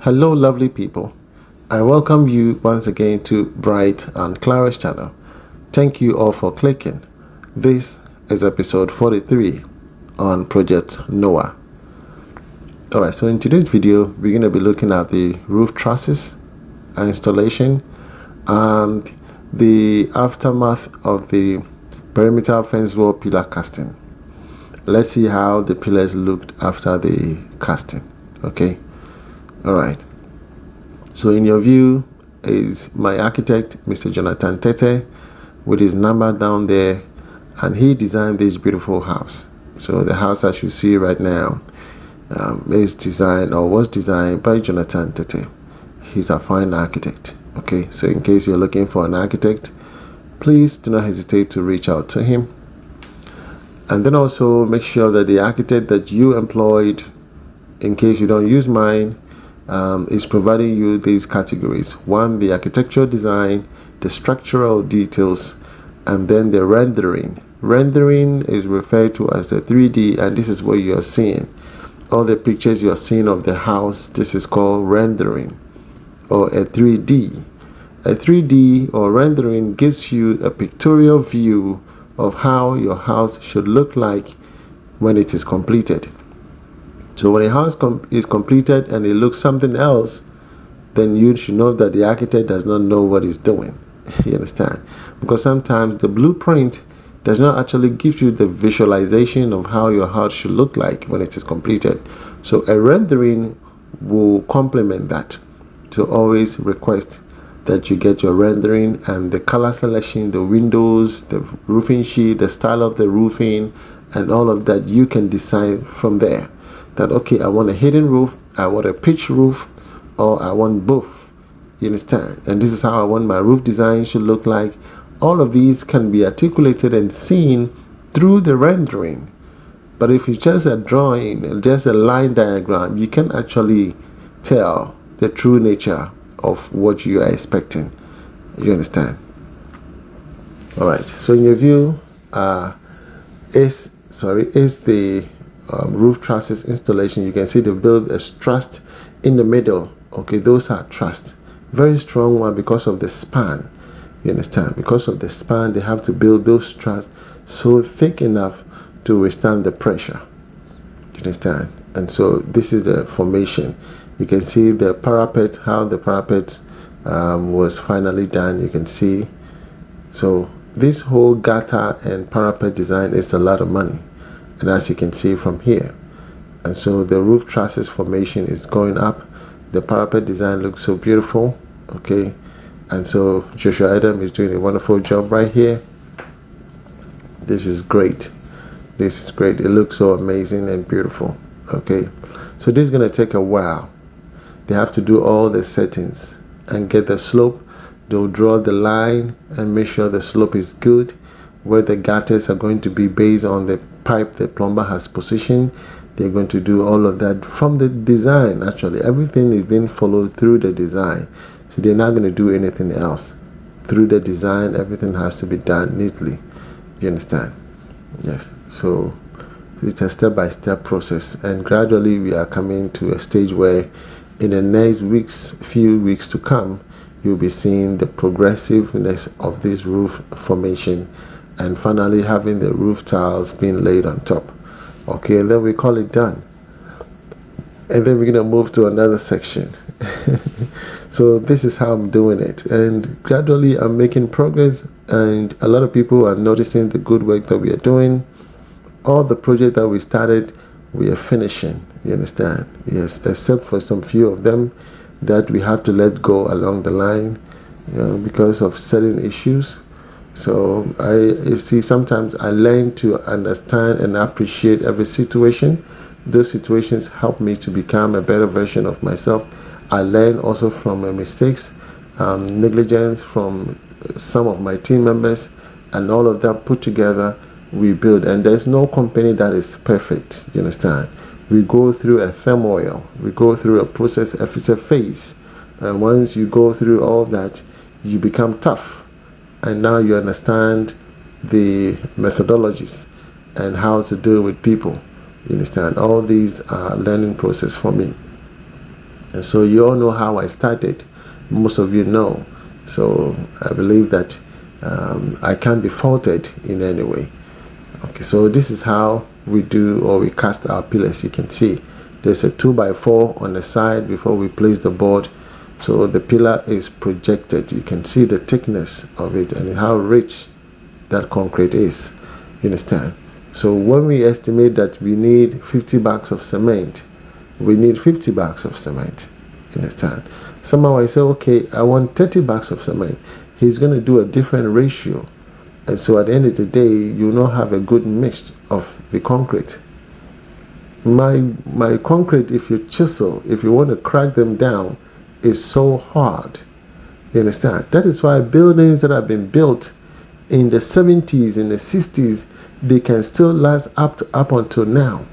Hello lovely people, I welcome you once again to Bright and Clara's channel. Thank you all for clicking. This is episode 43 on Project Noah. Alright, so in today's video we're going to be looking at the roof trusses installation and the aftermath of the perimeter fence wall pillar casting. Let's see how the pillars looked after the casting. Okay, alright. So in your view is my architect, Mr. Jonathan Tete, with his number down there, and he designed this beautiful house. So the house as you see right now is designed or was designed by Jonathan Tete. He's a fine architect. Okay, so in case you're looking for an architect, please do not hesitate to reach out to him. And then also make sure that the architect that you employed, in case you don't use mine, is providing you these categories. One, the architectural design, the structural details, and then the rendering. Rendering is referred to as the 3D, and this is what you are seeing. All the pictures you are seeing of the house, this is called rendering or a 3D. A 3D or rendering gives you a pictorial view of how your house should look like when it is completed. So when a house is completed and it looks something else, then you should know that the architect does not know what he's doing. You understand? Because sometimes the blueprint does not actually give you the visualization of how your house should look like when it is completed. So a rendering will complement that. So always request that you get your rendering and the color selection, the windows, the roofing sheet, the style of the roofing, and all of that. You can decide from there that, okay, I want a hidden roof, I want a pitch roof, or I want both. You understand? And this is how I want my roof design should look like. All of these can be articulated and seen through the rendering. But if it's just a drawing, just a line diagram, you can actually tell the true nature of what you are expecting. You understand? All right. So in your view, is the roof trusses installation. You can see they built a truss in the middle. Okay, those are truss, very strong one because of the span. You understand? Because of the span, they have to build those truss so thick enough to withstand the pressure. You understand? And so this is the formation. You can see the parapet, how the parapet was finally done. You can see. So this whole gutter and parapet design is a lot of money, and as you can see from here. And so the roof trusses formation is going up. The parapet design looks so beautiful. Okay, and so Joshua Adam is doing a wonderful job right here. This is great. This is great. It looks so amazing and beautiful. Okay, so this is going to take a while. They have to do all the settings and get the slope. They'll draw the line and make sure the slope is good, where the gutters are going to be based on the pipe the plumber has positioned. They're going to do all of that from the design. Actually, everything is being followed through the design, so they're not going to do anything else. Through the design, everything has to be done neatly. You understand? Yes. So it's a step-by-step process, and gradually we are coming to a stage where in the next few weeks to come, you'll be seeing the progressiveness of this roof formation and finally having the roof tiles being laid on top. Okay, and then we call it done. And then we're going to move to another section. So this is how I'm doing it. And gradually I'm making progress, and a lot of people are noticing the good work that we are doing. All the projects that we started, we are finishing. You understand? Yes, except for some few of them that we had to let go along the line, because of certain issues. So you see, sometimes I learn to understand and appreciate every situation. Those situations help me to become a better version of myself. I learn also from my mistakes, negligence from some of my team members, and all of that put together, we build. And there's no company that is perfect. You understand? We go through a turmoil. We go through a process. It's a phase. And once you go through all that, you become tough. And now you understand the methodologies and how to deal with people. You understand? All these are learning process for me. And so you all know how I started. Most of you know. So I believe that I can't be faulted in any way. Okay, so this is how we do or we cast our pillars. You can see there's a 2x4 on the side before we place the board. So the pillar is projected. You can see the thickness of it and how rich that concrete is. You understand? So when we estimate that we need 50 bags of cement, we need 50 bags of cement. You understand? Somehow I say, okay, I want 30 bags of cement. He's going to do a different ratio. And so at the end of the day, you will not have a good mix of the concrete. My concrete, if you chisel, if you want to crack them down, is so hard. You understand? That is why buildings that have been built in the 70s, in the 60s, they can still last up until now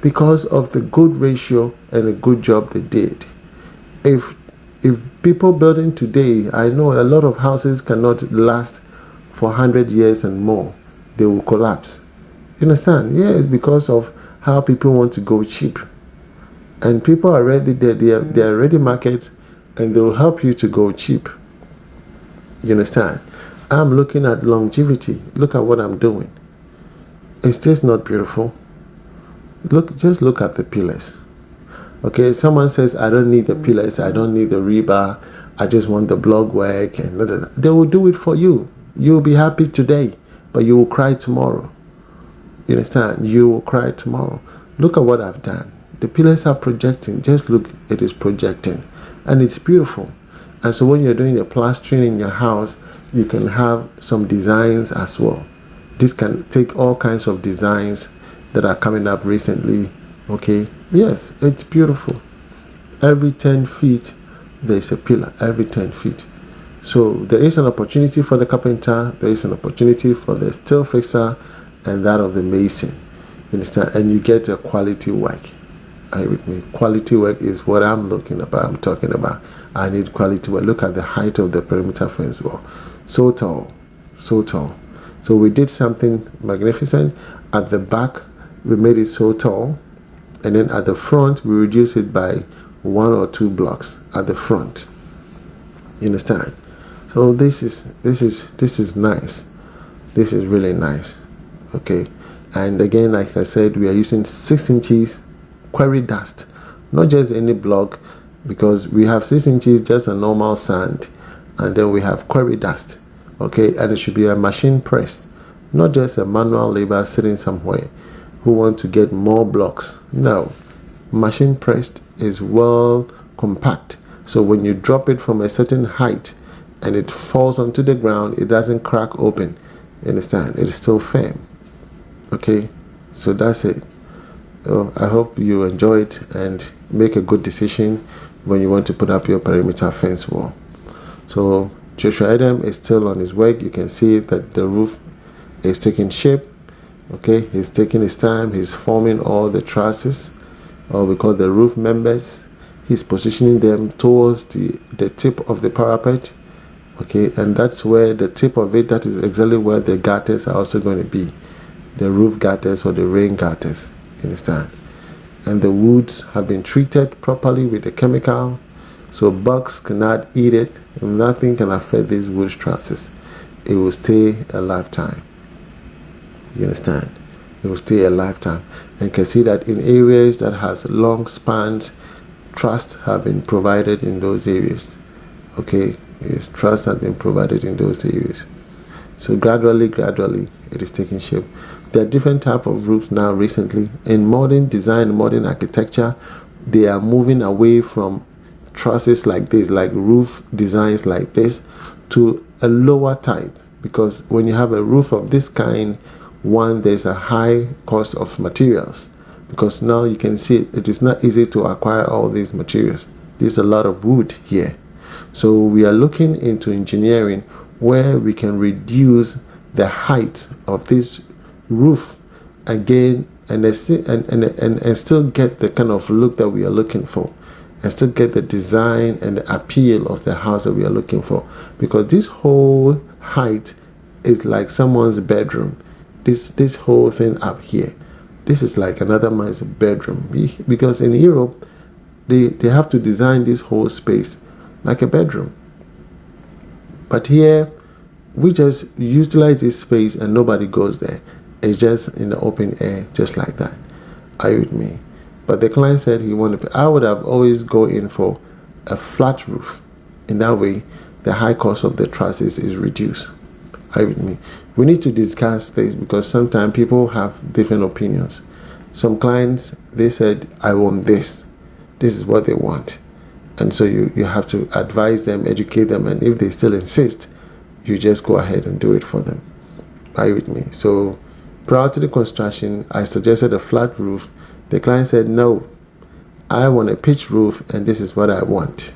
because of the good ratio and a good job they did. If people building today, I know a lot of houses cannot last for 100 years and more. They will collapse. You understand? Yeah, it's because of how people want to go cheap. And people are ready, they are ready market, and they will help you to go cheap. You understand? I'm looking at longevity. Look at what I'm doing. Is this not beautiful? Just look at the pillars. Okay, someone says, I don't need the pillars, I don't need the rebar, I just want the block work, and blah, blah, blah. They will do it for you. You will be happy today, but you will cry tomorrow. You understand? You will cry tomorrow. Look at what I've done. The pillars are projecting. Just look, it is projecting. And it's beautiful. And so when you're doing your plastering in your house, you can have some designs as well. This can take all kinds of designs that are coming up recently. Okay? Yes, it's beautiful. Every 10 feet, there's a pillar. Every 10 feet. So there is an opportunity for the carpenter, there is an opportunity for the steel fixer, and that of the mason. You understand? And you get a quality work. Are you with me? Quality work is what I'm talking about. I need quality work. Look at the height of the perimeter fence wall. So tall. So tall. So we did something magnificent. At the back, we made it so tall. And then at the front, we reduced it by 1 or 2 blocks at the front. You understand? So this is nice. This is really nice. Okay. And again, like I said, we are using 6 inches quarry dust, not just any block, because we have 6 inches just a normal sand, and then we have quarry dust. Okay, and it should be a machine pressed, not just a manual labor sitting somewhere who want to get more blocks. No, machine pressed is well compact, so when you drop it from a certain height and it falls onto the ground, it doesn't crack open. You understand? It is still firm. Okay, so that's it. So I hope you enjoy it and make a good decision when you want to put up your perimeter fence wall. So Joshua Adam is still on his work. You can see that the roof is taking shape. Okay, he's taking his time. He's forming all the trusses, or we call the roof members. He's positioning them towards the tip of the parapet. Okay, and that's where the tip of it, that is exactly where the gutters are also going to be. The roof gutters or the rain gutters. You understand? And the woods have been treated properly with the chemical, so bugs cannot eat it. Nothing can affect these wood trusses. It will stay a lifetime. You understand? It will stay a lifetime. And you can see that in areas that has long spans, truss have been provided in those areas. Okay, yes, truss have been provided in those areas. So gradually, it is taking shape. There are different type of roofs now recently. In modern design, modern architecture, they are moving away from trusses like this, like roof designs like this, to a lower type. Because when you have a roof of this kind, one, there's a high cost of materials. Because now you can see it is not easy to acquire all these materials. There's a lot of wood here. So we are looking into engineering where we can reduce the height of this roof again, and still get the kind of look that we are looking for, and still get the design and the appeal of the house that we are looking for. Because this whole height is like someone's bedroom. This whole thing up here, this is like another man's bedroom. Because in Europe, they have to design this whole space like a bedroom. But here, we just utilize this space and nobody goes there. It's just in the open air, just like that. Are you with me? But the client said he wanted. I would have always go in for a flat roof. In that way, the high cost of the trusses is reduced. Are you with me? We need to discuss this because sometimes people have different opinions. Some clients, they said, I want this. This is what they want. And so you have to advise them, educate them, and if they still insist, you just go ahead and do it for them. Are you with me? So prior to the construction, I suggested a flat roof. The client said, no, I want a pitch roof and this is what I want.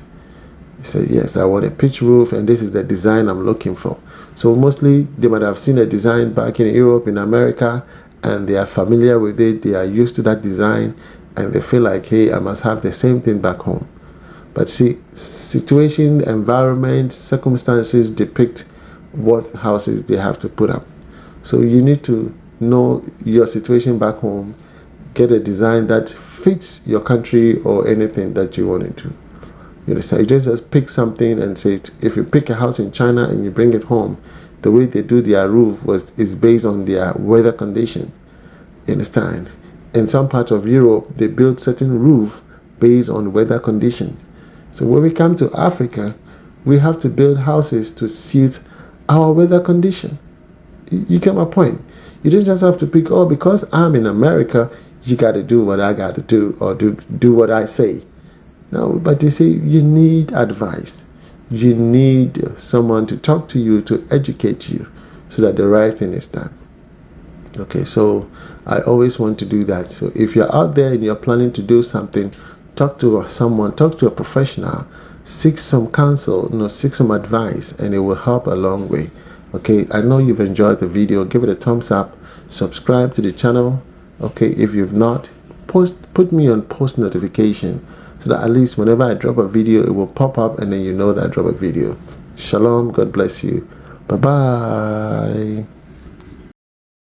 He said, yes, I want a pitch roof and this is the design I'm looking for. So mostly they might have seen a design back in Europe, in America, and they are familiar with it. They are used to that design and they feel like, hey, I must have the same thing back home. But see, situation, environment, circumstances depict what houses they have to put up. So you need to know your situation back home, get a design that fits your country or anything that you want it to. You understand? You just pick something and say, if you pick a house in China and you bring it home, the way they do their roof is based on their weather condition. You understand? In some parts of Europe, they build certain roof based on weather condition. So when we come to Africa, we have to build houses to suit our weather condition. You get my point? You don't just have to pick, oh, because I'm in America, you got to do what I got to do or do what I say. No, but they say you need advice. You need someone to talk to you, to educate you so that the right thing is done. Okay, so I always want to do that. So if you're out there and you're planning to do something, talk to someone, talk to a professional, seek some counsel, seek some advice, and it will help a long way. Okay, I know you've enjoyed the video. Give it a thumbs up, subscribe to the channel. Okay, if you've not, put me on post notification so that at least whenever I drop a video, it will pop up and then you know that I drop a video. Shalom, God bless you. Bye bye.